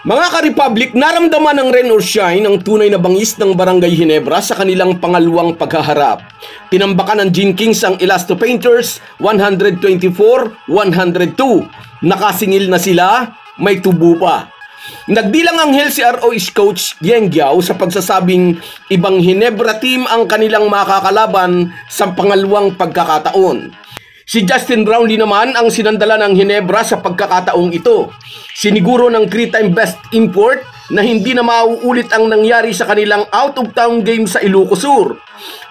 Mga ka-Republic, naramdaman ng rain or shine ang tunay na bangis ng Barangay Ginebra sa kanilang pangalawang paghaharap. Tinambakan ng Gene Kings ang Elasto Painters 124-102. Nakasingil na sila, may tubo pa. Nagbilang anghel si ROH coach Yengyao sa pagsasabing ibang Ginebra team ang kanilang makakalaban sa pangalawang pagkakataon. Si Justin Brownlee naman ang sinandala ng Ginebra sa pagkakataong ito. Siniguro ng 3-time best import na hindi na mauulit ang nangyari sa kanilang out-of-town game sa Ilocos Sur.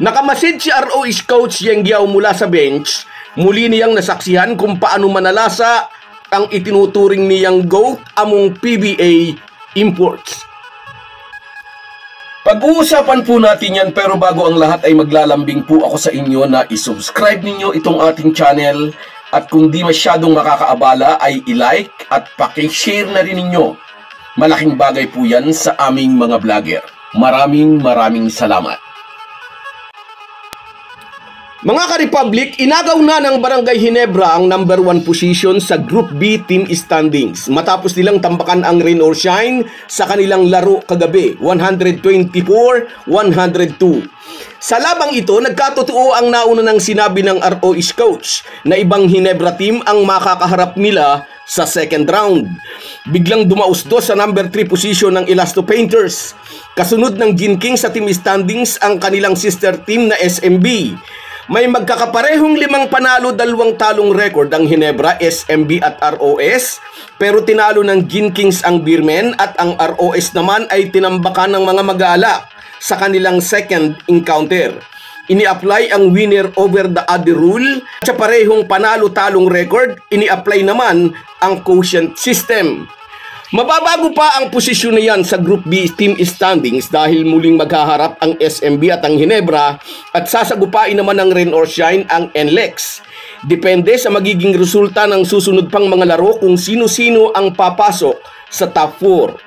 Nakamasid si ROH coach Yengyao mula sa bench. Muli niyang nasaksihan kung paano manalasa ang itinuturing niyang GOAT among PBA imports. Pag-uusapan po natin yan, pero bago ang lahat ay maglalambing po ako sa inyo na isubscribe ninyo itong ating channel at kung di masyadong makakaabala ay i-like at paki-share na rin ninyo. Malaking bagay po yan sa aming mga vlogger. Maraming salamat. Mga ka-Republic, inagaw na ng Barangay Ginebra ang number 1 position sa Group B team standings matapos nilang tambakan ang rain or shine sa kanilang laro kagabi, 124-102. Sa labang ito, nagkatotoo ang nauna ng sinabi ng ROH coach na ibang Ginebra team ang makakaharap nila sa second round. Biglang dumausdo sa number 3 position ng Elasto Painters. Kasunod ng Gene Kings sa team standings ang kanilang sister team na SMB. May magkakaparehong 5 panalo, 2 talong record ang Ginebra, SMB at ROS, pero tinalo ng Gene Kings ang Beermen at ang ROS naman ay tinambakan ng mga mag-aalak sa kanilang second encounter. Ini-apply ang winner over the other rule at sa parehong panalo-talong record, ini-apply naman ang quotient system. Mababago pa ang posisyon na yan sa Group B team standings dahil muling maghaharap ang SMB at ang Ginebra at sasagupain naman ng rain or shine ang NLEX. Depende sa magiging resulta ng susunod pang mga laro kung sino-sino ang papasok sa top 4.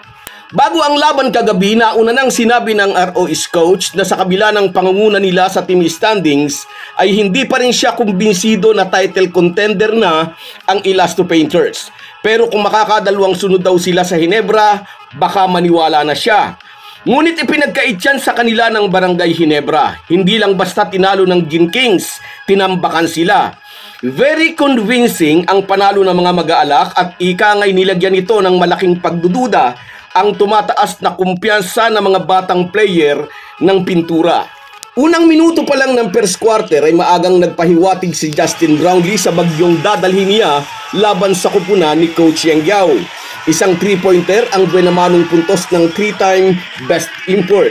Bago ang laban kagabi, nauna nang sinabi ng ROH coach na sa kabila ng pangunguna nila sa team standings ay hindi pa rin siya kumbinsido na title contender na ang Elasto Painters. Pero kung makakadalawang sunod daw sila sa Ginebra, baka maniwala na siya. Ngunit ipinagkait yan sa kanila ng Barangay Ginebra. Hindi lang basta tinalo ng Gene Kings, tinambakan sila. Very convincing ang panalo ng mga mag-aalak at ika nga'y nilagyan ito ng malaking pagdududa ang tumataas na kumpiyansa ng mga batang player ng pintura. Unang minuto pa lang ng first quarter ay maagang nagpahiwatig si Justin Brownlee sa bagyong dadalhin niya laban sa kupunan ni Coach Yengyao. Isang 3-pointer ang buwenamanong puntos ng 3-time best import.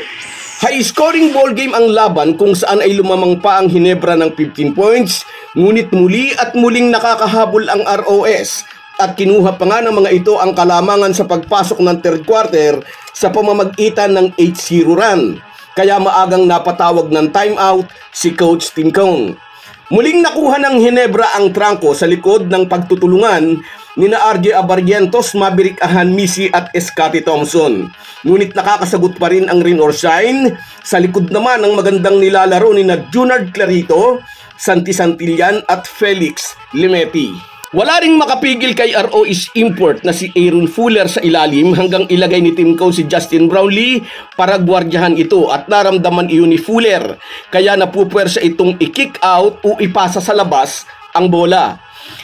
High-scoring ball game ang laban kung saan ay lumamang pa ang Ginebra ng 15 points, ngunit muli at muling nakakahabol ang ROS at kinuha pa nga ng mga ito ang kalamangan sa pagpasok ng third quarter sa pamamagitan ng 8-0 run. Kaya maagang napatawag ng timeout si Coach Tim Cone. Muling nakuha ng Ginebra ang trangko sa likod ng pagtutulungan ni na RJ Abarrientos, Maverick Ahanmisi at Scotty Thompson. Ngunit nakakasagot pa rin ang rain or shine. Sa likod naman ang magandang nilalaro ni na Junard Clarito, Santi Santillan at Felix Limeti. Wala ring makapigil kay ROH import na si Aaron Fuller sa ilalim hanggang ilagay ni team coach si Justin Brownlee para gwardiyahan ito at naramdaman iyon ni Fuller. Kaya napupwersa itong i-kick out o ipasa sa labas ang bola.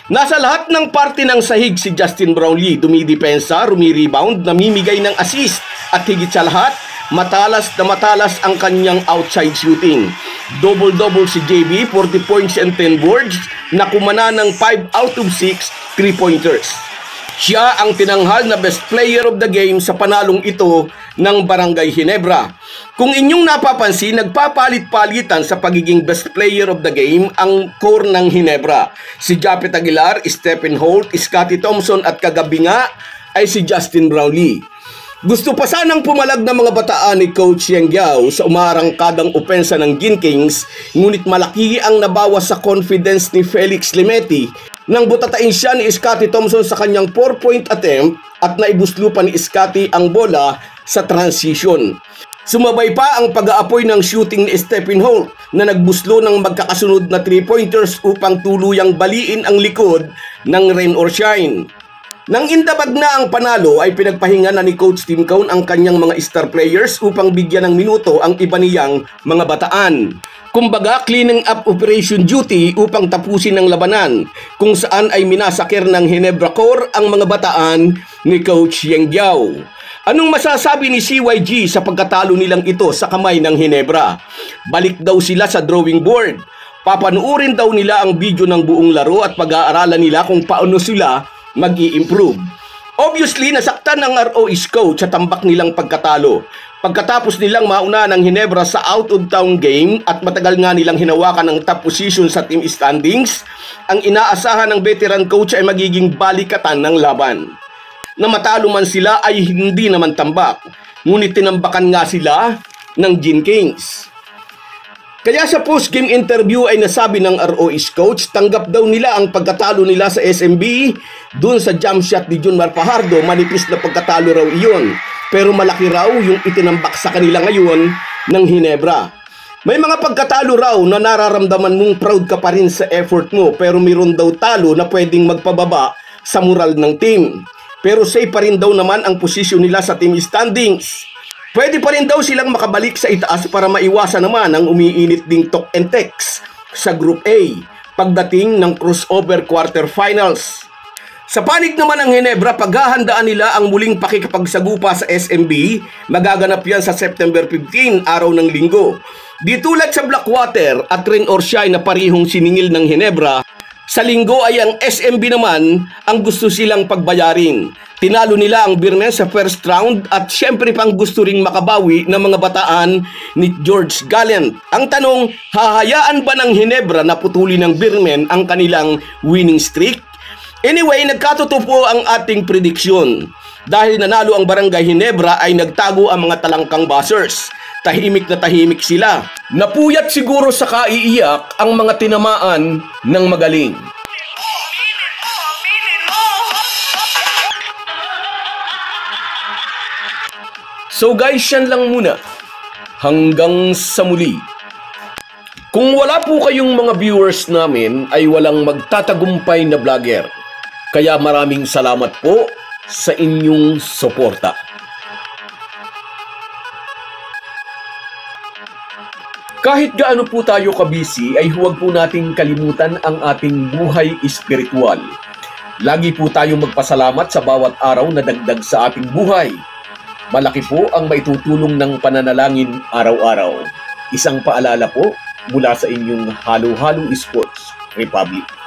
Nasa lahat ng parte ng sahig si Justin Brownlee, dumidepensa, rumi-rebound, namimigay ng assist at higit sa lahat, matalas na matalas ang kanyang outside shooting. Double-double si JB, 40 points and 10 boards, na kumana ng 5 out of 6 3-pointers. Siya ang tinanghal na best player of the game sa panalong ito ng Barangay Ginebra. Kung inyong napapansin, nagpapalit-palitan sa pagiging best player of the game ang core ng Ginebra. Si Japet Aguilar, Stephen Holt, Scotty Thompson at kagabi nga ay si Justin Brownlee. Gusto pa sanang pumalag ng mga bataan ni Coach Yengyao sa umarangkadang opensa ng Gene Kings, ngunit malaki ang nabawas sa confidence ni Felix Limeti nang butatain siya ni Scotty Thompson sa kanyang 4-point attempt at naibuslo pa ni Scotty ang bola sa transition. Sumabay pa ang pag-aapoy ng shooting ni Stephen Holt na nagbuslo ng magkakasunod na 3-pointers upang tuluyang baliin ang likod ng rain or shine. Nang indabag na ang panalo ay pinagpahinga na ni Coach Tim Cone ang kanyang mga star players upang bigyan ng minuto ang iba niyang mga bataan. Kumbaga, cleaning up operation duty upang tapusin ang labanan, kung saan ay minasakir ng Ginebra Corps ang mga bataan ni Coach Yeng Giao. Anong masasabi ni CYG sa pagkatalo nilang ito sa kamay ng Ginebra? Balik daw sila sa drawing board. Papanuurin daw nila ang video ng buong laro at pag-aaralan nila kung paano sila mag-i-improve. Obviously, nasaktan ng ROE's coach sa tambak nilang pagkatalo. Pagkatapos nilang mauna ng Ginebra sa out-of-town game at matagal nga nilang hinawakan ng top position sa team standings, ang inaasahan ng veteran coach ay magiging balikatan ng laban. Na matalo man sila ay hindi naman tambak, ngunit tinambakan nga sila ng Gin Kings. Kaya sa post-game interview ay nasabi ng ROE's coach, tanggap daw nila ang pagkatalo nila sa SMB dun sa jump shot ni Junmar Fajardo. Manipis na pagkatalo raw iyon, pero malaki raw yung itinambak sa kanila ngayon ng Ginebra. May mga pagkatalo raw na nararamdaman mong proud ka pa rin sa effort mo, pero mayroon daw talo na pwedeng magpababa sa moral ng team. Pero safe pa rin daw naman ang posisyon nila sa team standings. Pwede pa rin daw silang makabalik sa itaas para maiwasan naman ang umiinit ding talk and text sa Group A pagdating ng crossover quarterfinals. Sa panig naman ng Ginebra, paghahandaan nila ang muling pakikipagsagupa sa SMB. Magaganap yan sa September 15, araw ng linggo. Di tulad sa Blackwater at Rain or Shine na parihong siningil ng Ginebra, sa linggo ay ang SMB naman ang gusto silang pagbayarin. Tinalo nila ang Birmen sa first round at syempre pang gusto ring makabawi ng mga bataan ni George Gallant. Ang tanong, hahayaan ba ng Ginebra na putulin ng Birmen ang kanilang winning streak? Anyway, nagkatotoo ang ating prediksyon. Dahil nanalo ang Barangay Ginebra ay nagtago ang mga talangkang buzzers. Tahimik na tahimik sila. Napuyat siguro sa kaiiyak ang mga tinamaan ng magaling. So guys, yan lang muna. Hanggang sa muli. Kung wala po kayong mga viewers namin, ay walang magtatagumpay na vlogger. Kaya maraming salamat po sa inyong suporta. Kahit gaano po tayo kabisi, ay huwag po nating kalimutan ang ating buhay espiritual. Lagi po tayong magpasalamat sa bawat araw na dagdag sa ating buhay. Malaki po ang maitutulong ng pananalangin araw-araw. Isang paalala po mula sa inyong Halo Halo Sports Republic.